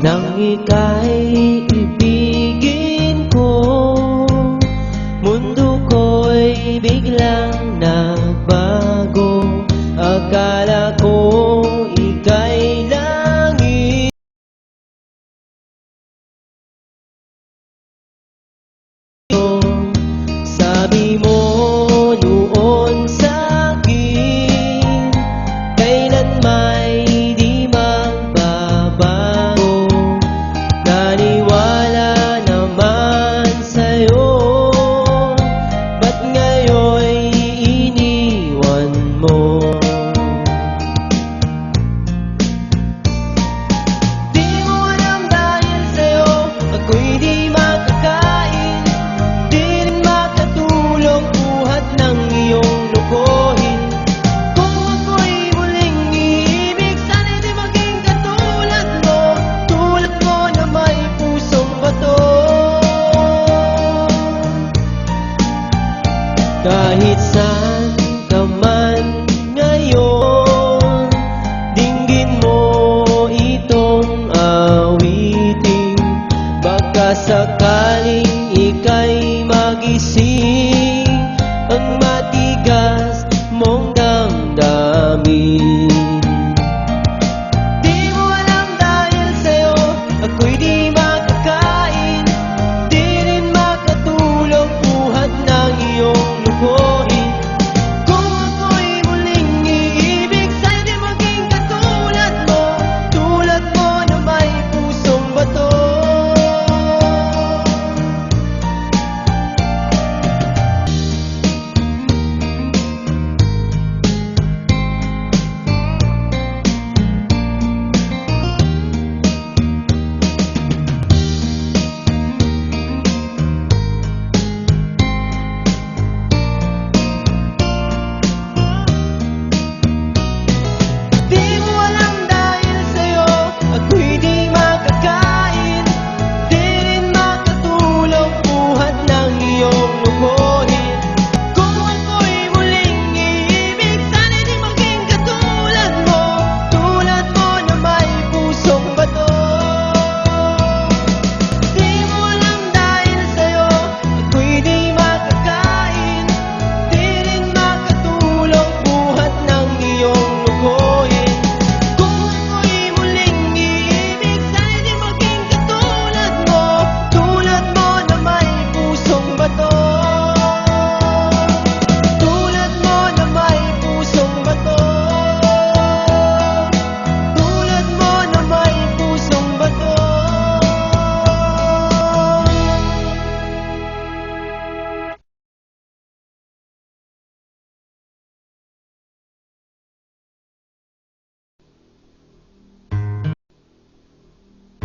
nang ika'y ibigin ko. Mundo ko'y biglang nagbago. Akala ko ika'y langit. Sabi mo noon sa'kin, kailan may di magbabago. Naniwala naman sa'yo, ba't ngayon'y iniwan mo? Di mo alam dahil sa'yo ako'y di makakain, di rin makatulong buhat ng iyong lokohin. Kung ako'y muling iibig, sana'y di maging katulad mo, tulad mo na may pusong bato. Kahit sa